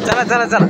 चला चला चला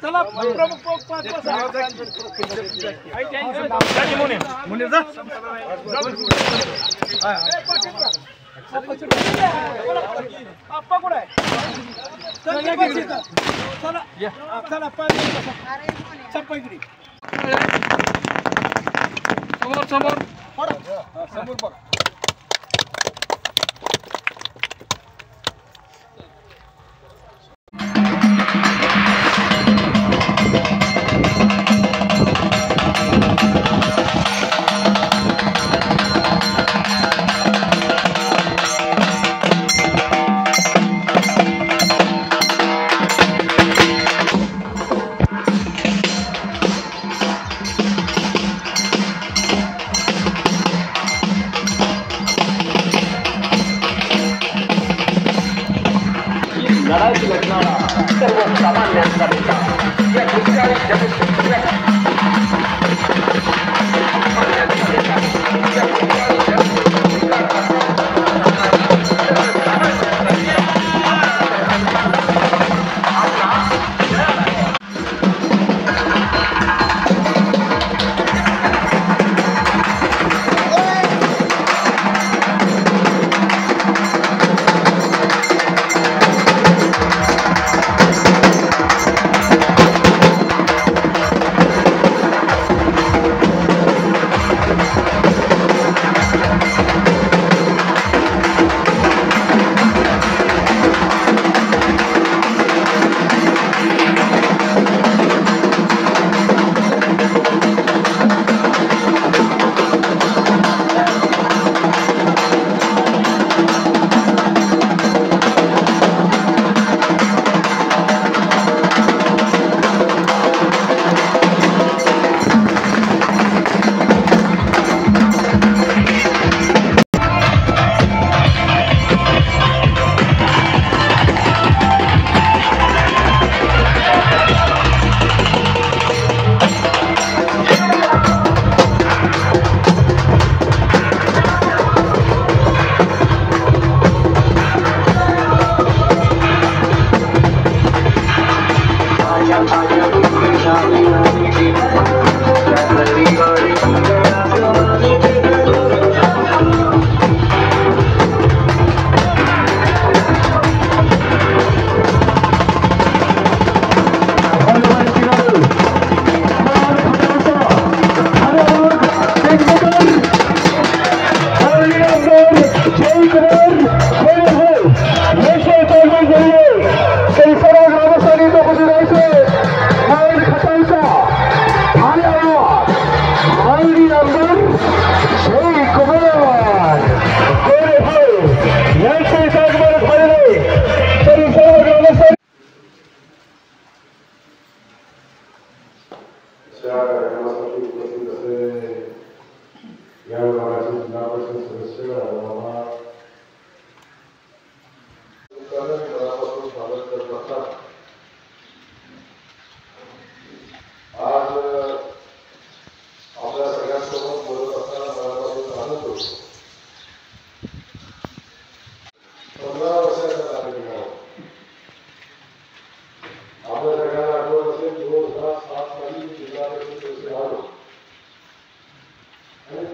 चला प्रमुख समोर समोर समोर बघा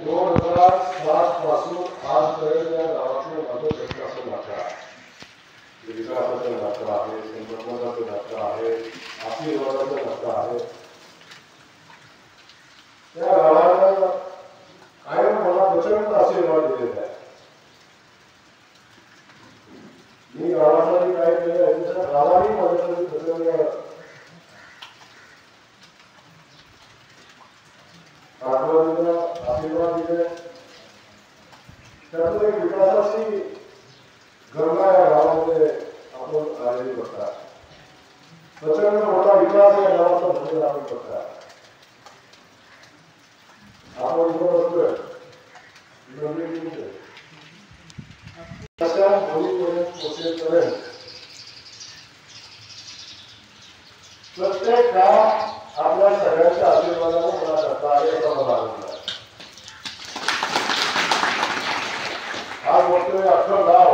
2007 पासून आजपर्यंत या गावातले माझं प्रशासन नातं आहे, विकासाचं नातं आहे, संवर्धनाचं नातं आहे, आशीर्वादाचं नातं आहे. त्या गावाला काय मला प्रचंड आशीर्वाद दिलेला आहे. मी गावासाठी काय केलं त्याच्या गावाने माझ्यासाठी प्रचंड आशीर्वाद दिले. त्यातून एक विकासाची गंगा या गावामध्ये आपण आलेली बघता. प्रचंड मोठा विकास या गावाचा झालेला आपण बघता. आपण बसतोय अशा मुलीपर्यंत पोचेपर्यंत प्रत्येक काम आपल्या सगळ्यांच्या आशीर्वादाने मला करता आले असा मला आनंद आहे. आज बघतोय अख्खं गाव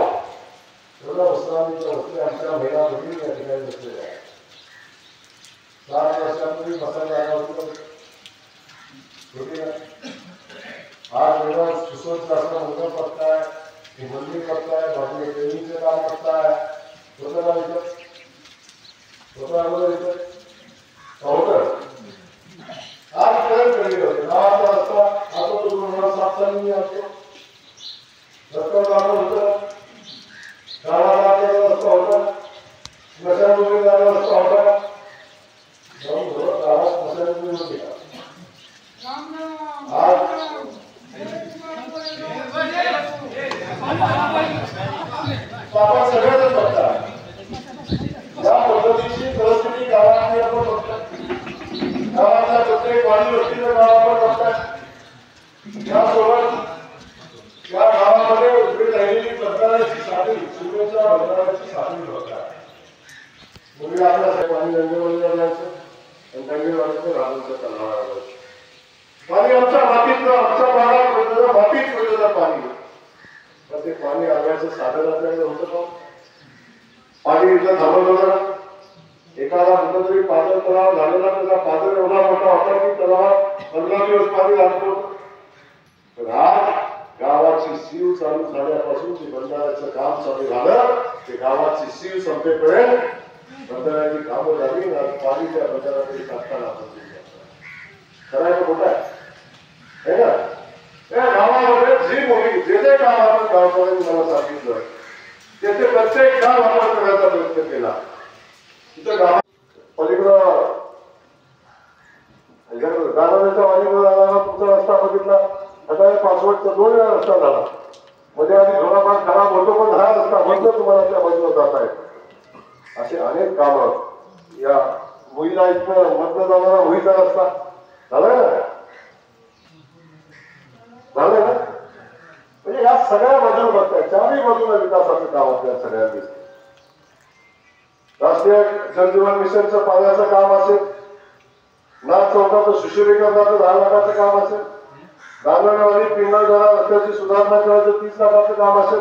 एवढं उत्साहाने बसले. आमच्या महिला भगिनी या ठिकाणी बसलेल्या आहेत. 7 वर्षापूर्वी मसाला आला होता. आज वेळा सुसज्ज मुलं बघताय, मंदिर बघताय, बाजूला ट्रेनिंगचे काम बघताय. स्वतःला येतं आजपर्यंत केलेले होते. गावाचा रस्ता आपण 2007 साली मी असतो रस्ता जाणं होतं. गावाला रस्ता होता, स्मशानभूमी जायला रस्ता होता. गावात स्मशानभूमी होती का? आपण सगळ्यांच बघतात या पद्धतीची परिस्थिती गावाची आपण बघतात. गावातल्या प्रत्येक वाडी वस्तीच्या गावावर बघतात. यासोबत या गावामध्ये उभी राहिलेली बंधाऱ्याची साखळी, सुनेच्या बंधाऱ्याची साखळी बघतात. पूर्वी आपल्या पाणी गंगेवाडीला जायचं आणि गंगेवाडीचं राजांचं तलावाला जायचं. पाणी आमच्या मातीतलं, आमच्या भागात पडलेलं मातीत पडलेलं पाणी. पण ते पाणी आणण्याचं साधन आपल्याकडे होतं का? पाणी इथं थांबवलं. एखादा कुठंतरी पाजर तलाव झालेला, त्याचा पाजर एवढा मोठा होता की तलावात 15 दिवस पाणी लागतो. पण आज गावाची सीव चालू झाल्यापासून जे बंधाऱ्याचं काम चालू झालं, ते गावाची सीव संपेपर्यंत बंधाऱ्याची कामं झाली आणि पाणी त्या बंधाऱ्याकडे टाकताना आपण करायला मोठा आहे ना. त्या गावामध्ये जी मुली जे जे काम आपण गावामध्ये मला सांगितलं त्याचे प्रत्येक काम आपण करायचा प्रयत्न केला. तिथं गावात पलीकडं गाणाऱ्याच्या वाडीकडे तुमचा रस्ता बघितला. आता 5 वर्ष 2 वेळा रस्ता झाला. मध्ये आधी थोडाफार खराब होतो, पण हा रस्ता बंद तुम्हाला त्या बाजूला जात आहे. असे अनेक कामं या मुलीला इथं मधनं जाणारा मुलीचा रस्ता झालाय ना, झालंय ना. म्हणजे या सगळ्या बाजूला बघताय, 4ही बाजूला विकासाचं काम आपल्या सगळ्यांना दिसतं. राष्ट्रीय जलजीवन मिशनचं पाण्याचं काम असेल, नाथ चौकाचं सुशोभीकरणाचं 10 लाखाचं काम असेल, गांगणवाडी पिंगळगडा रस्त्याची सुधारणा करायचं 30 लाखाचं काम असेल,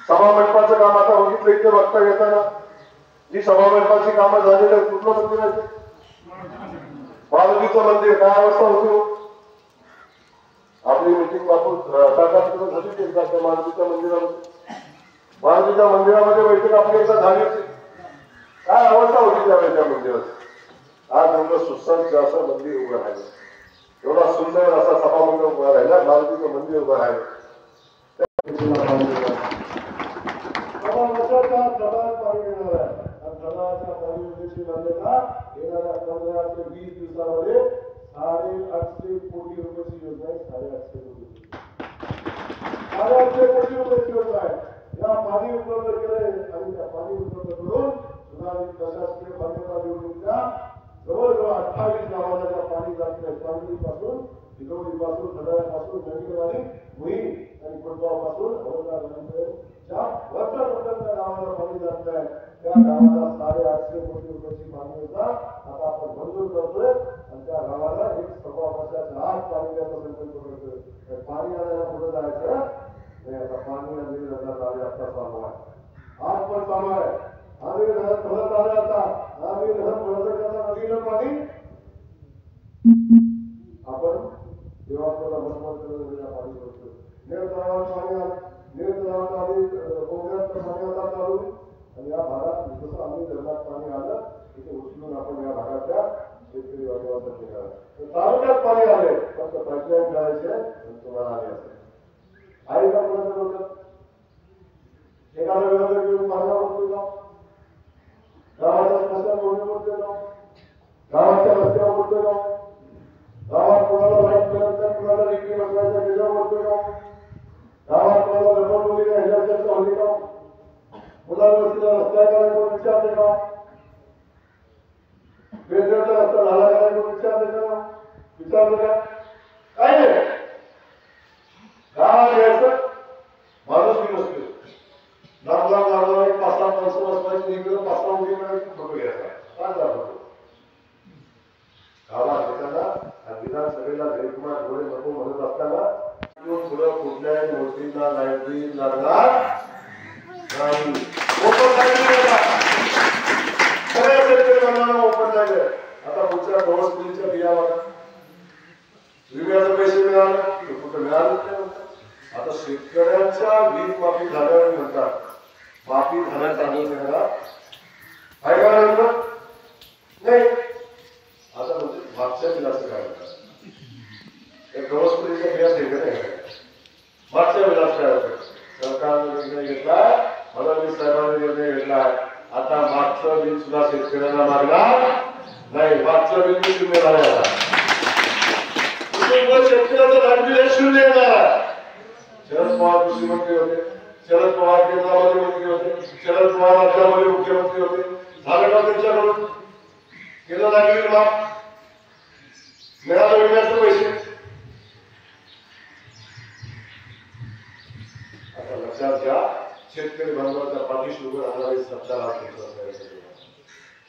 सभामंडपाचं काम आता बघितलं इथे बघता येताना जी सभामंडपाची कामं झालेली आहेत. कुठलं मंदिर आहे? मारुतीचं मंदिर. काय अवस्था होती? आपली मिटिंग बापू टाटा तिकडे झाली की एकदा त्या मारुतीच्या मंदिरामध्ये. मारुतीच्या मंदिरामध्ये बैठक आपली एकदा झाली होती. काय अवस्था होती त्यावेळी त्या मंदिराची. आज एवढं सुसज्ज असं मंदिर उभं राहिलं, एवढा सुंदर असा सभामंडप उभा राहिला, मारुतीचं मंदिर उभं राहिलं. पाणी येणार आहे आणि तलावाच्या पाणी बांधलेला येणाऱ्या 15 ते 20 दिवसामध्ये 850 कोटी रुपयाची योजना आहे. 850 कोटी, 850 कोटी रुपयाची योजना आहे. या पाणी उपलब्ध केलंय आणि त्या पाणी उपलब्ध करून सुधारित प्रशासकीय मान्यता निवडणुकीच्या जवळजवळ 28 गावाला त्या पाणी जात नाही. सांगलीपासून, हिंगोलीपासून, सदाऱ्यापासून, नवीनवाडी, मुही आणि कुटुंबापासून वरच्या प्रकारच्या गावाला पाणी जात नाही. त्या गावाला 850 कोटी रुपयाची पाणी योजना आता आपण मंजूर करतोय आणि त्या गावाला 1.25 वर्षाच्या आत पाणी द्यायचा संकल्प करतोय. पाणी आणायला पुढे जायचं नाही. आता पाणी आणि नदी आता चालू आहे. आज पण चालू आहे. आम्ही घरात भरत आले. आता आम्ही घरात भरत करता नदीनं पाणी आपण तेव्हा आपल्याला मनमत पाणी करतो नेर तलावात पाणी नेर तलावात आधी कोकणात पाणी आता चालू आणि या भागात जसं आम्ही धरणात पाणी आलं तिथे उचलून आपण या भागातल्या शेतकरी वर्गासाठी तर तालुक्यात पाणी आले फक्त पंचायत मिळायचे तुम्हाला आले असेल आहे का कोणाचं होतं एखादा विरोधक घेऊन पाण्यावर उठतो का गावाच्या समस्या कोणी बोलते का गावाच्या रस्त्यावर बोलतो का गावात कोणाला वाईट मिळत नाही कुणाला डिग्री बसवायच्या त्याच्यावर बोलतो का गावात कोणाला रबर मुली ह्याच्या होती का मुलांवरतीला रस्ता करायला कोण विचारते का वेगवेगळा रस्ता झाला करायला कोण विचारते का विचारलं का काय नाही गावात यायचं माणूस की नसतो लागला एक 5-6 माणसं बसवायची इकडं 5-6 मुली मिळायची फोटो घ्यायचा काय झालं गावात येताना विधानसभेला जयकुमार घोडे नको म्हणत असताना पुढं कुठल्याही नोकरीला लायब्ररी लागणार नाही ओपन लायब्ररी सगळ्या शेतकरी बांधवांना ओपन लायब्ररी आता पुढच्या गव्हर्नमेंटच्या बिया बघा विम्याचे पैसे मिळाले कुठं मिळालंच नाही म्हणतात आता शेतकऱ्यांच्या वीज माफी झाल्यावर म्हणतात माफी झाल्यासाठी आहे का नाही आता म्हणजे मागच्या बिलाचं काय होतं गव्हर्नमेंटच्या बिया ठेवलं नाही मागच्या बिलाच काय होतं सरकारने निर्णय घेतलाय फडणवीस साहेबांनी निर्णय घेतलाय आता मागचं बिल सुद्धा शेतकऱ्यांना मागणार नाही मागचं बिल मी शून्य झालंय आता शेतकऱ्याचं लाईट बिल हे शून्य येणार आहे शरद पवार कृषी मंत्री होते शरद पवार केंद्रामध्ये मंत्री होते शरद पवार राज्यामध्ये मुख्यमंत्री होते झालं का त्यांच्याकडून केलं लाईट बिल माफ मिळालं विम्याचे पैसे आता लक्षात घ्या शेतकरी बांधवांच्या पाठीशी उभं राहणारी सत्ता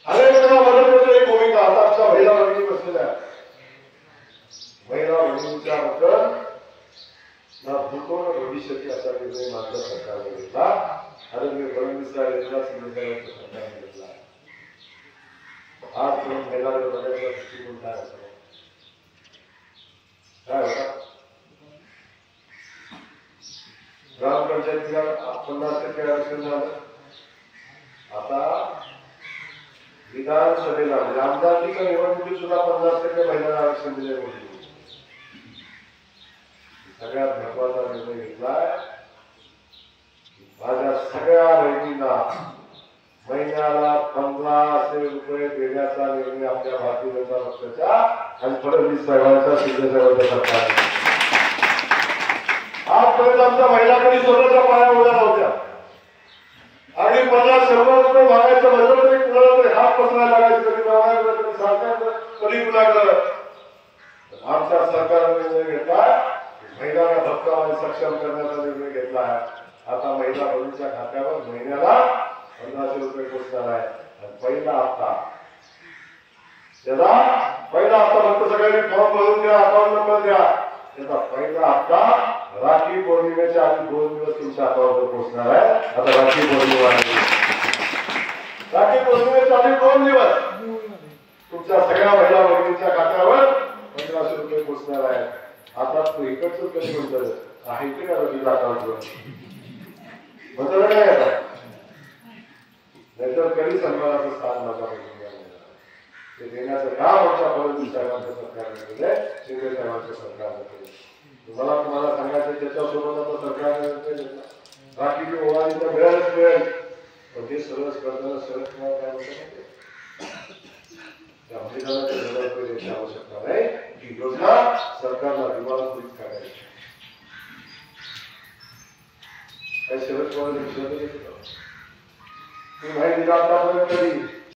अनेक वेळा मदत होते ही भूमिका आता आमच्या महिला भगिनी बसलेल्या महिला भगिनींच्या बद्दल ना भूतो ना भविष्याची असा निर्णय माझ्या सरकारने घेतला आदरणीय फडणवीस साहेब यांना सरकारने घेतला आज दोन महिला बघायचा दृष्टिकोन काय असतो काय होता ग्रामपंचायतीला 50% आरक्षण झालं आता विधानसभेला म्हणजे आमदारकीच्या निवडणुकीत सुद्धा 50% महिलांना आरक्षण दिले होते सगळ्यात महत्वाचा निर्णय घेतलाय माझ्या सगळ्या बहिणींना महिन्याला 1500 रुपये देण्याचा निर्णय आपल्या भारतीय जनता पक्षाच्या आणि फडणवीस साहेबांच्या शिंदे साहेबांच्या सरकारने आजपर्यंत आमच्या महिला कधी स्वतःच्या पाया उभ्या नव्हत्या आणि 50-100 रुपये मागायचं म्हणलं तरी कुणाला तरी हात पसरायला लागायचं कधी मागायचं कधी सांगायचं कधी कुणाकडं आमच्या सरकारने निर्णय घेतला महिलांना भक्कम आणि सक्षम करण्याचा निर्णय घेतला आहे आता महिला बहिणीच्या खात्यावर महिन्याला 1500 रुपये पोचणार आहे आणि पहिला हप्ता त्याचा पहिला हप्ता फक्त सगळ्यांनी फॉर्म भरून द्या अकाउंट नंबर द्या त्याचा पहिला हप्ता राखी पौर्णिमेच्या आधी 2 दिवस तुमच्या अकाउंटवर पोहोचणार आहे आता राखी पौर्णिमा आधी 2 दिवस तुमच्या सगळ्या महिला बहिणींच्या खात्यावर 1500 रुपये पोहोचणार आहे आता तो इकडचं कधी म्हणतात आहे की का तिला अकाउंटवर म्हणतो नाही आता नाहीतर कधी सन्मानाचं स्थान माझ्या ते देण्याचं काम आमच्या फडणवीस साहेबांच्या सरकारने केलंय शिंदे साहेबांच्या सरकारने केलं तुम्हाला सांगायचं त्याच्यासोबत आता सरकारने बाकी ओवाळी तर मिळालंच मिळेल पण ते सगळं करताना सरळ तुम्हाला काय म्हणतात त्या महिलांना रुपये द्यायची आवश्यकता नाही ही योजना सरकारला दिवाळखोरीत काढायची काही शरद पवार तुम्ही माहिती दिला आतापर्यंत कधी